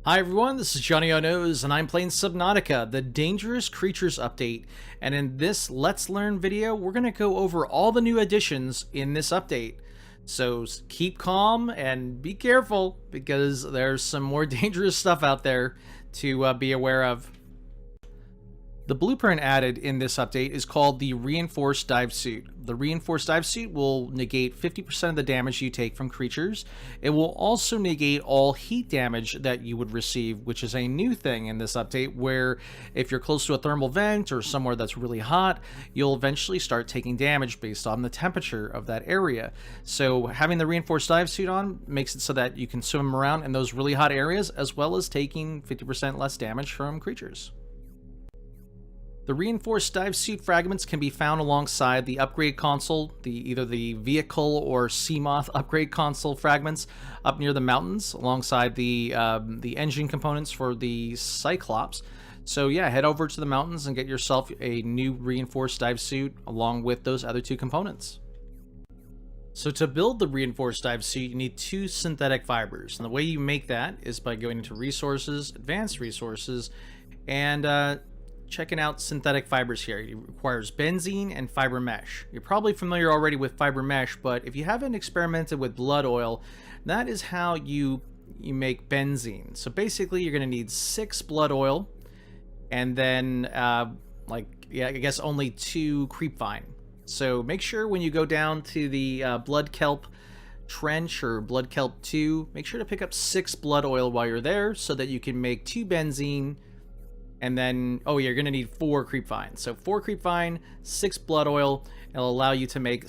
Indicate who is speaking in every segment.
Speaker 1: Hi everyone, this is Johnnyonoes, and I'm playing Subnautica, the Dangerous Creatures update. And in this Let's Learn video, we're going to go over all the new additions in this update. So keep calm and be careful, because there's some more dangerous stuff out there to be aware of. The blueprint added in this update is called the Reinforced Dive Suit. The Reinforced Dive Suit will negate 50% of the damage you take from creatures. It will also negate all heat damage that you would receive, which is a new thing in this update, where if you're close to a thermal vent or somewhere that's really hot, you'll eventually start taking damage based on the temperature of that area. So having the Reinforced Dive Suit on makes it so that you can swim around in those really hot areas, as well as taking 50% less damage from creatures. The Reinforced Dive Suit fragments can be found alongside the upgrade console, either the vehicle or Seamoth upgrade console fragments up near the mountains, alongside the engine components for the Cyclops. So yeah, head over to the mountains and get yourself a new Reinforced Dive Suit along with those other two components. So to build the Reinforced Dive Suit, you need 2 synthetic fibers. And the way you make that is by going into Resources, Advanced Resources, and checking out synthetic fibers here. It requires benzene and fiber mesh. You're probably familiar already with fiber mesh, but if you haven't experimented with blood oil, that is how you make benzene. So basically you're going to need 6 blood oil, and then I guess only 2 creepvine. So make sure when you go down to the blood kelp trench or blood kelp 2, make sure to pick up 6 blood oil while you're there, so that you can make 2 benzene. And then, you're going to need 4 creepvine. So 4 creepvine, 6 blood oil. It'll allow you to make 2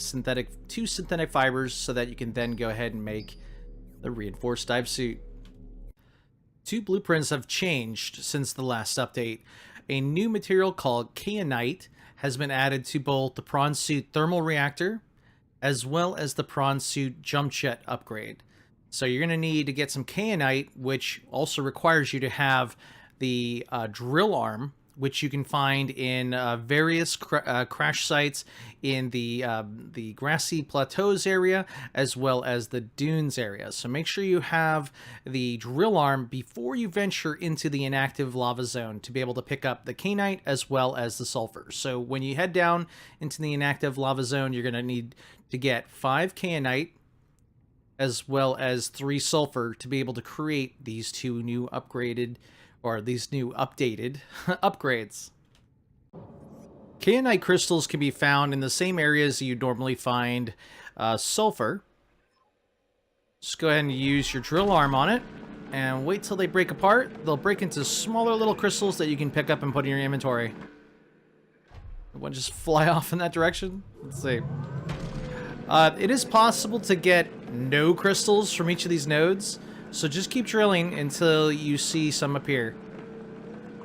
Speaker 1: synthetic fibers, so that you can then go ahead and make the Reinforced Dive Suit. 2 blueprints have changed since the last update. A new material called Kyanite has been added to both the Prawn Suit Thermal Reactor, as well as the Prawn Suit Jump Jet upgrade. So you're going to need to get some Kyanite, which also requires you to have the drill arm, which you can find in various crash sites in the grassy plateaus area, as well as the dunes area. So make sure you have the drill arm before you venture into the inactive lava zone to be able to pick up the Kyanite as well as the sulfur. So when you head down into the inactive lava zone, you're going to need to get 5 Kyanite as well as 3 sulfur to be able to create these 2 new updated upgrades. Kyanite crystals can be found in the same areas you'd normally find sulfur. Just go ahead and use your drill arm on it and wait till they break apart. They'll break into smaller little crystals that you can pick up and put in your inventory. One just fly off in that direction. Let's see. It is possible to get no crystals from each of these nodes, so just keep drilling until you see some appear.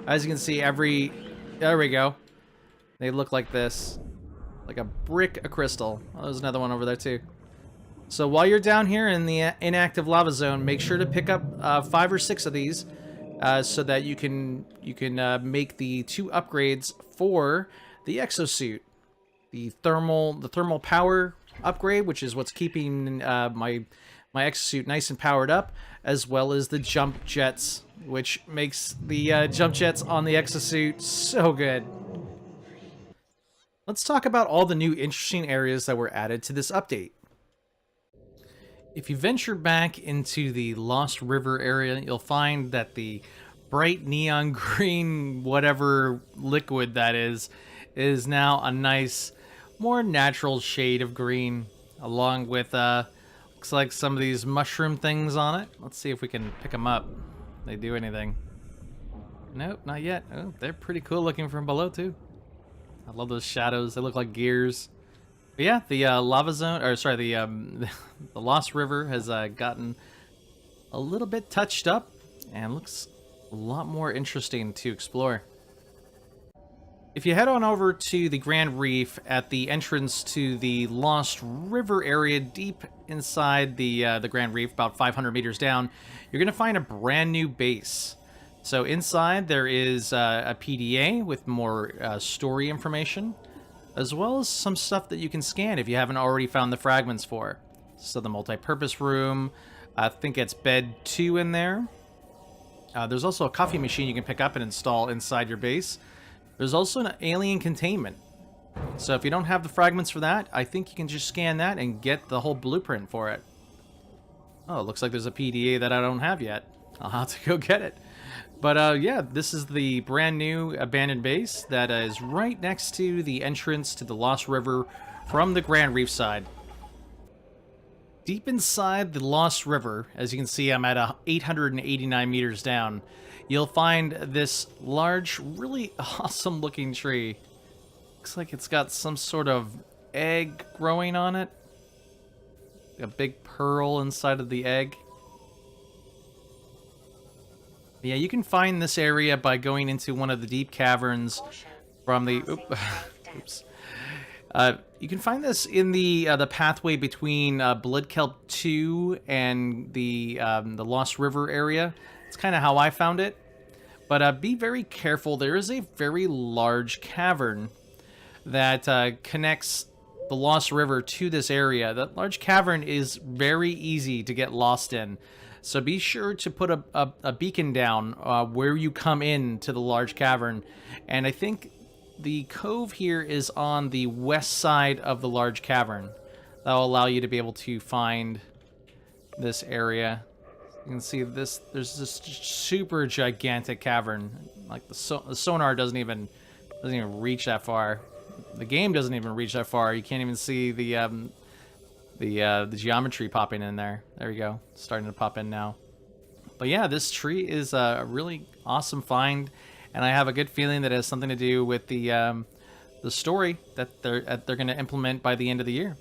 Speaker 1: As you can see, there we go. They look like this. Like a brick of crystal. Oh, there's another one over there too. So while you're down here in the inactive lava zone, make sure to pick up 5 or 6 of these, so that you can make the 2 upgrades for the exosuit. The thermal power upgrade, which is what's keeping my exosuit nice and powered up, as well as the jump jets, which makes the jump jets on the exosuit so good. Let's talk about all the new interesting areas that were added to this update. If you venture back into the Lost River area, you'll find that the bright neon green, whatever liquid that is now a nice, more natural shade of green, along with looks like some of these mushroom things on it. Let's see if we can pick them up. They do anything? Nope, not yet. Oh, they're pretty cool looking from below too. I love those shadows. They look like gears. But yeah, the lava zone, or sorry, the Lost River has gotten a little bit touched up and looks a lot more interesting to explore. If you head on over to the Grand Reef at the entrance to the Lost River area deep inside the Grand Reef, about 500 meters down, you're going to find a brand new base. So inside there is a PDA with more story information, as well as some stuff that you can scan if you haven't already found the fragments for. So the multi-purpose room, I think it's bed 2 in there. There's also a coffee machine you can pick up and install inside your base. There's also an alien containment. So if you don't have the fragments for that, I think you can just scan that and get the whole blueprint for it. Oh, it looks like there's a PDA that I don't have yet. I'll have to go get it. But yeah, this is the brand new abandoned base that is right next to the entrance to the Lost River from the Grand Reef side. Deep inside the Lost River, as you can see, I'm at 889 meters down. You'll find this large, really awesome looking tree. Looks like it's got some sort of egg growing on it. A big pearl inside of the egg. Yeah, you can find this area by going into one of the deep caverns from the... Oops. You can find this in the pathway between Bloodkelp 2 and the Lost River area. It's kind of how I found it. But be very careful. There is a very large cavern that connects the Lost River to this area. That large cavern is very easy to get lost in. So be sure to put a beacon down where you come in to the large cavern. And I think the cove here is on the west side of the large cavern. That will allow you to be able to find this area. You can see this. There's this super gigantic cavern. Like the sonar doesn't even reach that far. The game doesn't even reach that far. You can't even see the geometry popping in there. There we go. It's starting to pop in now. But yeah, this tree is a really awesome find, and I have a good feeling that it has something to do with the story that they're going to implement by the end of the year.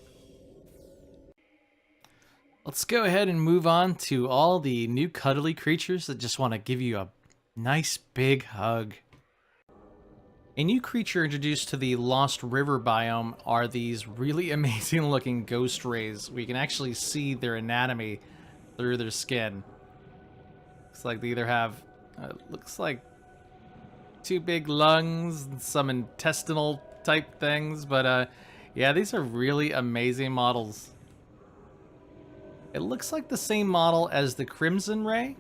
Speaker 1: Let's go ahead and move on to all the new cuddly creatures that just want to give you a nice big hug. A new creature introduced to the Lost River biome are these really amazing looking ghost rays. We can actually see their anatomy through their skin. Looks like they either have, looks like 2 big lungs and some intestinal type things, but yeah, these are really amazing models. It looks like the same model as the Crimson Ray,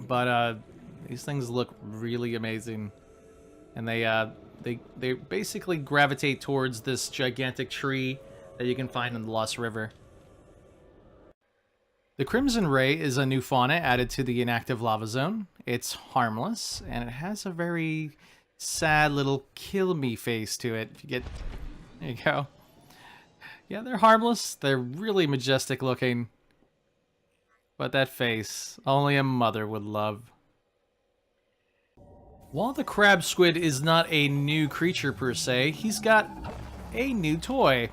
Speaker 1: but these things look really amazing. And they basically gravitate towards this gigantic tree that you can find in the Lost River. The Crimson Ray is a new fauna added to the inactive lava zone. It's harmless, and it has a very sad little kill me face to it. If you get... There you go. Yeah, they're harmless. They're really majestic looking. But that face, only a mother would love. While the crab squid is not a new creature per se, he's got a new toy.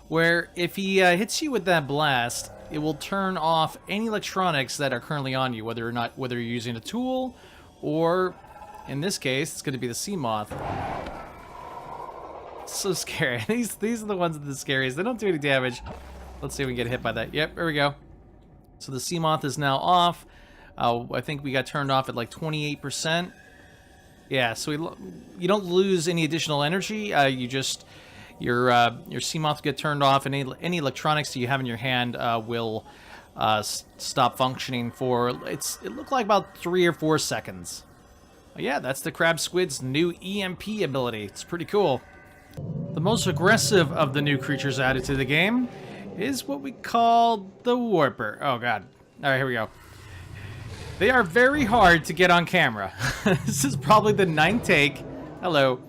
Speaker 1: Where if he hits you with that blast, it will turn off any electronics that are currently on you, whether you're using a tool, or in this case, it's going to be the sea moth. So scary. These are the ones that are the scariest. They don't do any damage. Let's see if we can get hit by that. Yep, there we go. So the sea moth is now off. I think we got turned off at like 28%. Yeah, so you don't lose any additional energy. You just your sea moth get turned off, and any electronics that you have in your hand will stop functioning for it looked like about 3 or 4 seconds. But yeah, that's the crab squid's new EMP ability. It's pretty cool. The most aggressive of the new creatures added to the game is what we call the Warper. Oh god. Alright, here we go. They are very hard to get on camera. This is probably the 9th take. Hello.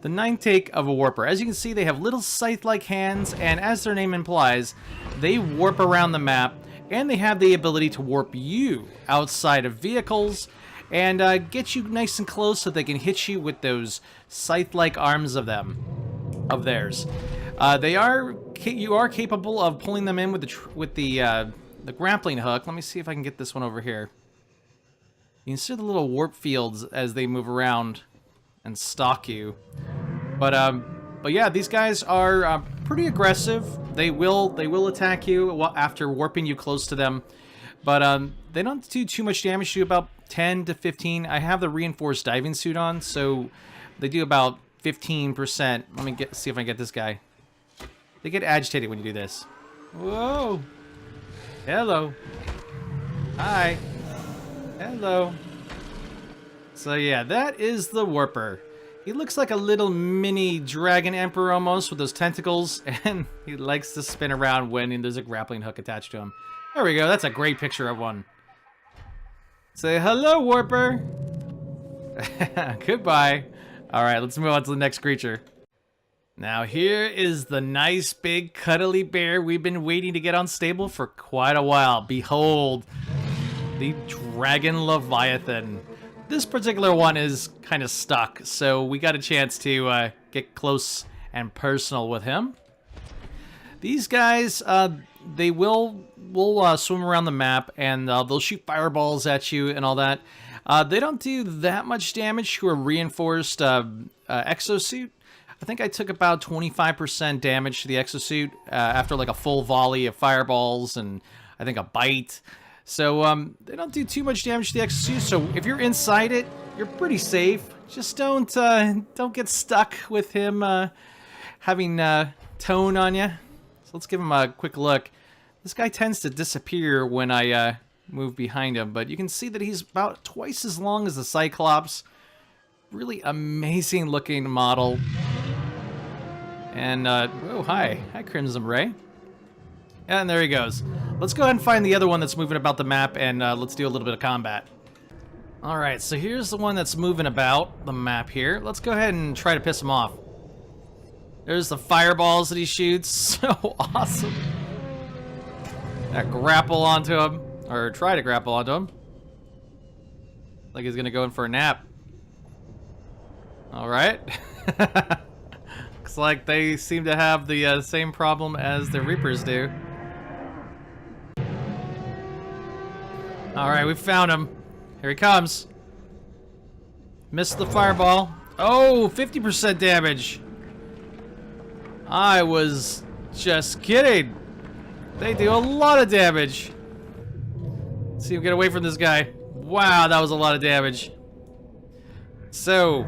Speaker 1: The 9th take of a Warper. As you can see, they have little scythe-like hands, and as their name implies, they warp around the map, and they have the ability to warp you outside of vehicles, and get you nice and close so they can hit you with those scythe-like arms of theirs. You are capable of pulling them in with the grappling hook. Let me see if I can get this one over here. You can see the little warp fields as they move around and stalk you. But yeah, these guys are pretty aggressive. They will attack you after warping you close to them. But they don't do too much damage to you, about 10 to 15. I have the reinforced diving suit on, so they do about 15%. Let me see if I can get this guy. They get agitated when you do this. Whoa. Hello. Hi. Hello. So yeah, that is the Warper. He looks like a little mini dragon emperor almost with those tentacles, and he likes to spin around when there's a grappling hook attached to him. There we go, that's a great picture of one. Say hello, Warper. Goodbye. Alright, let's move on to the next creature. Now here is the nice big cuddly bear we've been waiting to get on stable for quite a while. Behold, the Dragon Leviathan. This particular one is kind of stuck, so we got a chance to get close and personal with him. These guys, they will swim around the map, and they'll shoot fireballs at you and all that. They don't do that much damage to a reinforced exosuit. I think I took about 25% damage to the exosuit after like a full volley of fireballs and I think a bite. So they don't do too much damage to the exosuit. So if you're inside it, you're pretty safe. Just don't get stuck with him having tone on you. So let's give him a quick look. This guy tends to disappear when I move behind him, but you can see that he's about twice as long as the Cyclops. Really amazing looking model. And, oh, hi, Crimson Ray. And there he goes. Let's go ahead and find the other one that's moving about the map, and let's do a little bit of combat. Alright, so here's the one that's moving about the map here. Let's go ahead and try to piss him off. There's the fireballs that he shoots. So awesome. Grapple onto him, or try to grapple onto him. Like he's gonna go in for a nap. Alright. Looks like they seem to have the same problem as the Reapers do. Alright, we found him. Here he comes. Missed the fireball. Oh, 50% damage. I was just kidding. They do a lot of damage. Let's see him get away from this guy. Wow, that was a lot of damage. So,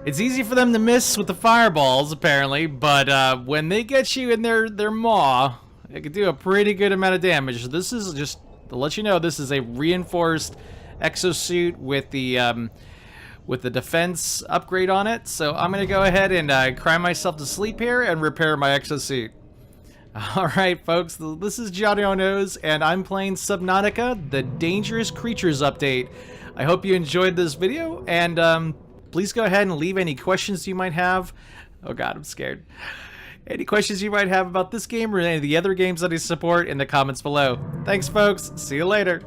Speaker 1: it's easy for them to miss with the fireballs, apparently, but when they get you in their maw, it can do a pretty good amount of damage. This is just to let you know, this is a reinforced exosuit with the defense upgrade on it. So I'm gonna go ahead and cry myself to sleep here and repair my exosuit. All right, folks, this is Johnnyonoes, and I'm playing Subnautica, the Dangerous Creatures update. I hope you enjoyed this video, and please go ahead and leave any questions you might have. Oh god, I'm scared. Any questions you might have about this game or any of the other games that I support in the comments below. Thanks, folks. See you later.